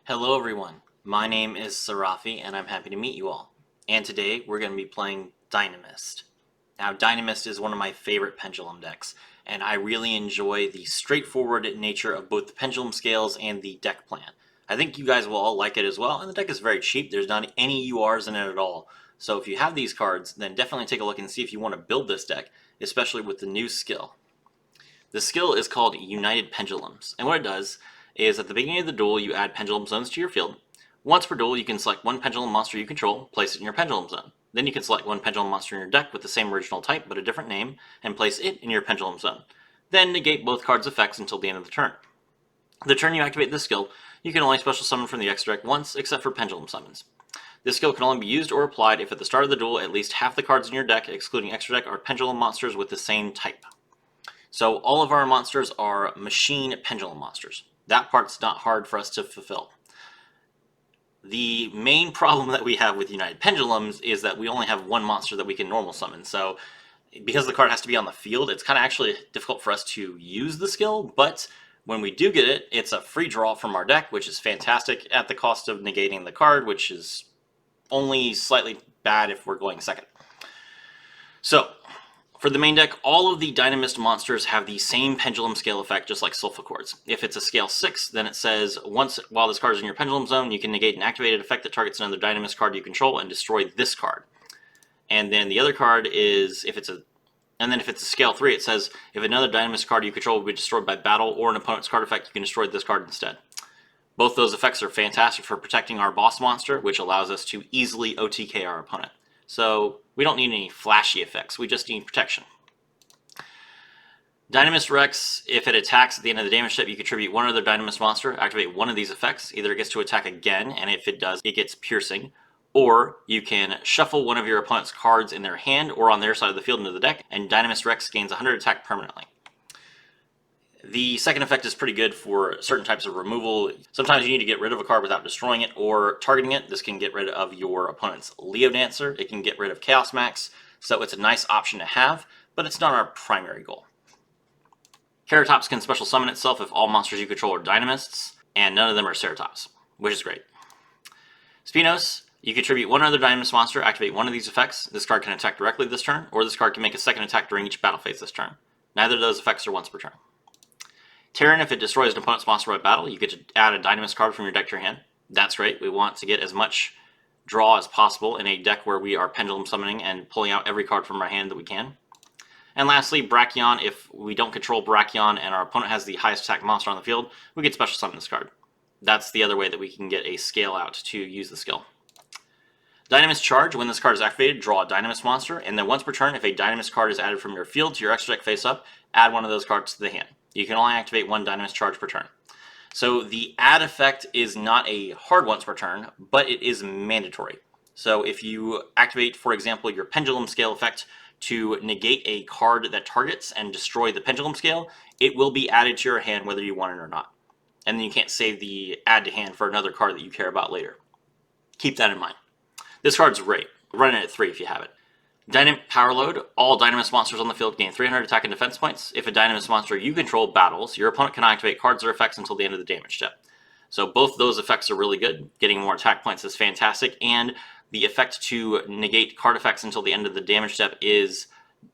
Hello everyone, my name is Sarafi and I'm happy to meet you all. And today we're going to be playing Dinomist. Now Dinomist is one of my favorite pendulum decks, and I really enjoy the straightforward nature of both the pendulum scales and the deck plan. I think you guys will all like it as well, and the deck is very cheap. There's not any URs in it at all. So if you have these cards, then definitely take a look and see if you want to build this deck, especially with the new skill. The skill is called United Pendulums, and what it does is at the beginning of the duel you add pendulum zones to your field. Once per duel you can select one pendulum monster you control, place it in your pendulum zone. Then you can select one pendulum monster in your deck with the same original type but a different name, and place it in your pendulum zone. Then negate both cards' effects until the end of the turn. The turn you activate this skill, you can only special summon from the extra deck once, except for pendulum summons. This skill can only be used or applied if at the start of the duel at least half the cards in your deck, excluding extra deck, are pendulum monsters with the same type. So all of our monsters are machine pendulum monsters. That part's not hard for us to fulfill. The main problem that we have with United Pendulums is that we only have one monster that we can normal summon. So because the card has to be on the field, it's kind of actually difficult for us to use the skill, but when we do get it, it's a free draw from our deck, which is fantastic at the cost of negating the card, which is only slightly bad if we're going second. So for the main deck, all of the Dinomist monsters have the same pendulum scale effect, just like Sulfur-Quartz. If it's a scale 6, then it says, once while this card is in your pendulum zone, you can negate an activated effect that targets another Dinomist card you control and destroy this card. And then the other card is, if it's a scale 3, it says, if another Dinomist card you control will be destroyed by battle or an opponent's card effect, you can destroy this card instead. Both those effects are fantastic for protecting our boss monster, which allows us to easily OTK our opponent. So we don't need any flashy effects, we just need protection. Dinomist Rex, if it attacks at the end of the damage step, you contribute one other Dinomist monster, activate one of these effects. Either it gets to attack again, and if it does, it gets piercing, or you can shuffle one of your opponent's cards in their hand or on their side of the field into the deck, and Dinomist Rex gains 100 attack permanently. The second effect is pretty good for certain types of removal. Sometimes you need to get rid of a card without destroying it or targeting it. This can get rid of your opponent's Leo Dancer. It can get rid of Chaos Max, so it's a nice option to have, but it's not our primary goal. Ceratops can special summon itself if all monsters you control are Dinomists, and none of them are Ceratops, which is great. Spinos, you contribute one other Dinomist monster, activate one of these effects. This card can attack directly this turn, or this card can make a second attack during each battle phase this turn. Neither of those effects are once per turn. Terran, if it destroys an opponent's monster by battle, you get to add a Dinomist card from your deck to your hand. That's great. We want to get as much draw as possible in a deck where we are pendulum summoning and pulling out every card from our hand that we can. And lastly, Brachion, if we don't control Brachion and our opponent has the highest attack monster on the field, we get special summon this card. That's the other way that we can get a scale out to use the skill. Dinomist Charge, when this card is activated, draw a Dinomist monster, and then once per turn, if a Dinomist card is added from your field to your extra deck face up, add one of those cards to the hand. You can only activate one Dinomist Charge per turn. So the add effect is not a hard once per turn, but it is mandatory. So if you activate, for example, your Pendulum Scale effect to negate a card that targets and destroy the Pendulum Scale, it will be added to your hand whether you want it or not. And then you can't save the add to hand for another card that you care about later. Keep that in mind. This card's great. Run it at 3 if you have it. Dynamic Power Load. All Dinomist monsters on the field gain 300 attack and defense points. If a Dinomist monster you control battles, your opponent can activate cards or effects until the end of the damage step. So both those effects are really good. Getting more attack points is fantastic, and the effect to negate card effects until the end of the damage step is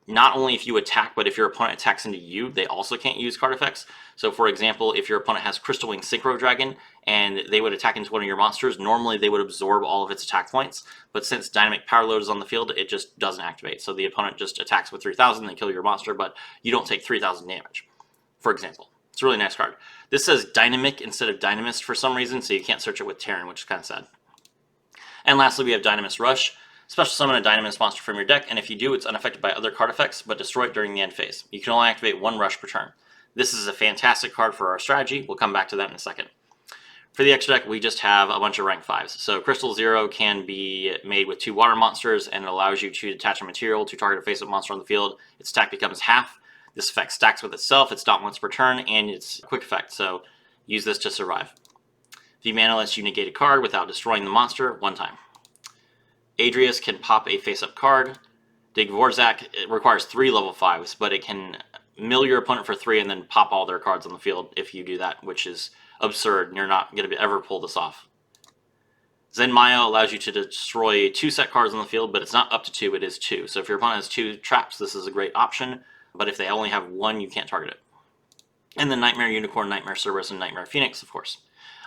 not only if you attack, but if your opponent attacks into you, they also can't use card effects. So for example, if your opponent has Crystal Wing Synchro Dragon and they would attack into one of your monsters, normally they would absorb all of its attack points, but since Dynamic Power Load is on the field, it just doesn't activate. So the opponent just attacks with 3,000, they kill your monster, but you don't take 3,000 damage, for example. It's a really nice card. This says Dynamic instead of Dynamist for some reason, so you can't search it with Terran, which is kind of sad. And lastly, we have Dinomist Rush. Special summon a Dinomist monster from your deck, and if you do, it's unaffected by other card effects, but destroy it during the end phase. You can only activate one Rush per turn. This is a fantastic card for our strategy. We'll come back to that in a second. For the extra deck, we just have a bunch of rank 5s. So Crystal Zero can be made with 2 water monsters, and it allows you to detach a material to target a face-up monster on the field. Its attack becomes half. This effect stacks with itself. It's not once per turn, and it's a quick effect, so use this to survive. V-Mana lets you negate a card without destroying the monster one time. Adrius can pop a face-up card. Digvorzak requires 3 level 5s, but it can mill your opponent for 3 and then pop all their cards on the field if you do that, which is absurd, and you're not going to ever pull this off. Zen Maya allows you to destroy 2 set cards on the field, but it's not up to 2, it is 2. So if your opponent has 2 traps, this is a great option, but if they only have 1, you can't target it. And then Nightmare Unicorn, Nightmare Cerberus, and Nightmare Phoenix, of course.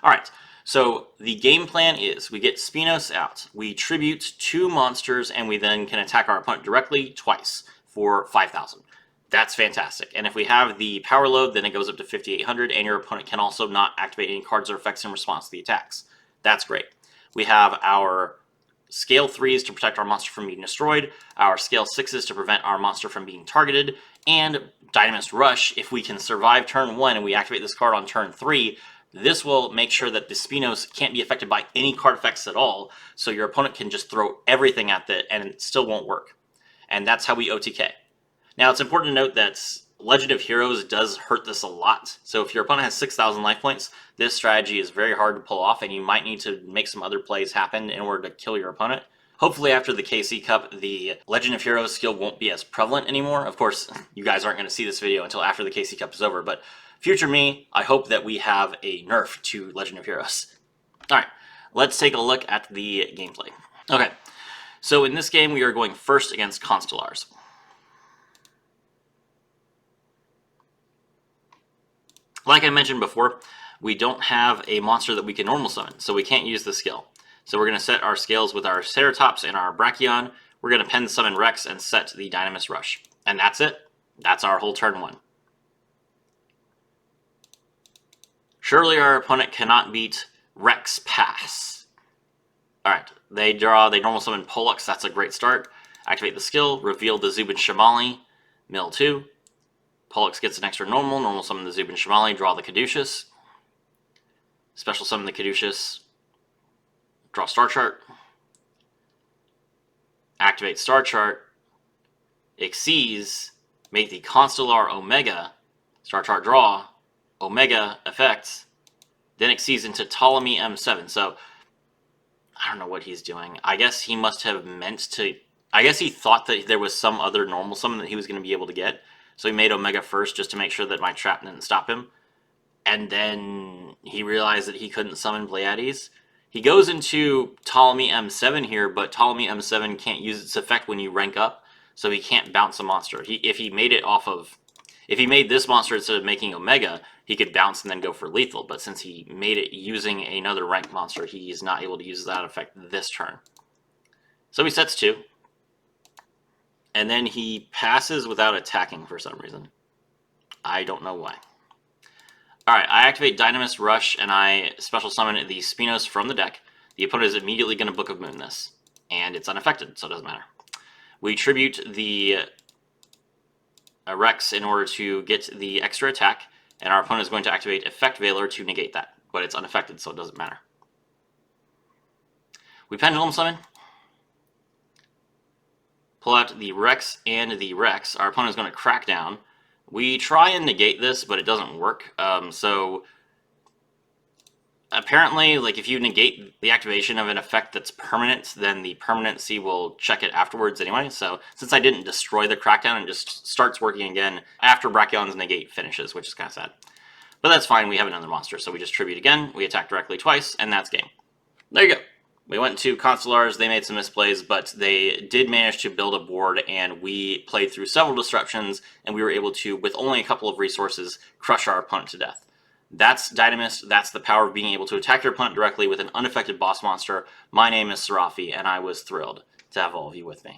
Alright, so the game plan is we get Spinos out, we tribute 2 monsters, and we then can attack our opponent directly twice for 5,000. That's fantastic. And if we have the power load, then it goes up to 5,800, and your opponent can also not activate any cards or effects in response to the attacks. That's great. We have our scale 3s to protect our monster from being destroyed, our scale 6s to prevent our monster from being targeted, and Dinomist Rush. If we can survive turn 1 and we activate this card on turn 3, this will make sure that the Spinos can't be affected by any card effects at all, so your opponent can just throw everything at it and it still won't work. And that's how we OTK. Now, it's important to note that Legend of Heroes does hurt this a lot. So if your opponent has 6,000 life points, this strategy is very hard to pull off, and you might need to make some other plays happen in order to kill your opponent. Hopefully after the KC Cup, the Legend of Heroes skill won't be as prevalent anymore. Of course, you guys aren't going to see this video until after the KC Cup is over, but future me, I hope that we have a nerf to Legend of Heroes. Alright, let's take a look at the gameplay. Okay, so in this game we are going first against Constellars. Like I mentioned before, we don't have a monster that we can normal summon, so we can't use the skill. So we're going to set our scales with our Ceratops and our Brachion. We're going to pen summon Rex and set the Dinomist Rush. And that's it. That's our whole turn 1. Surely our opponent cannot beat Rex Pass. Alright, they normal summon Pollux, that's a great start. Activate the skill, reveal the Zubin Shamali, mill 2. Pollux gets an extra normal summon the Zubin Shamali, draw the Caduceus. Special summon the Caduceus, draw Star Chart. Activate Star Chart. Xyz, make the Constellar Omega, Star Chart draw, Omega effects, then Xyz into Ptolemy M7. So, I don't know what he's doing. I guess he must have meant to... I guess he thought that there was some other normal summon that he was going to be able to get. So he made Omega first just to make sure that my trap didn't stop him. And then he realized that he couldn't summon Pleiades. He goes into Ptolemy M7 here, but Ptolemy M7 can't use its effect when you rank up, so he can't bounce a monster. If he made this monster instead of making Omega, he could bounce and then go for lethal, but since he made it using another ranked monster, he is not able to use that effect this turn. So he sets 2. And then he passes without attacking for some reason. I don't know why. Alright, I activate Dinomist Rush and I special summon the Spinos from the deck. The opponent is immediately going to Book of Moon this. And it's unaffected, so it doesn't matter. We tribute the Rex in order to get the extra attack, and our opponent is going to activate Effect Veiler to negate that. But it's unaffected, so it doesn't matter. We Pendulum Summon. Pull out the Rex and the Rex. Our opponent is going to crack down. We try and negate this, but it doesn't work. So apparently, like if you negate the activation of an effect that's permanent, then the permanency will check it afterwards anyway. So since I didn't destroy the crackdown, it just starts working again after Brachion's negate finishes, which is kind of sad. But that's fine. We have another monster, so we just tribute again. We attack directly twice, and that's game. There you go. We went to Constellars, they made some misplays, but they did manage to build a board, and we played through several disruptions, and we were able to, with only a couple of resources, crush our opponent to death. That's Dinomist, that's the power of being able to attack your opponent directly with an unaffected boss monster. My name is Serafi, and I was thrilled to have all of you with me.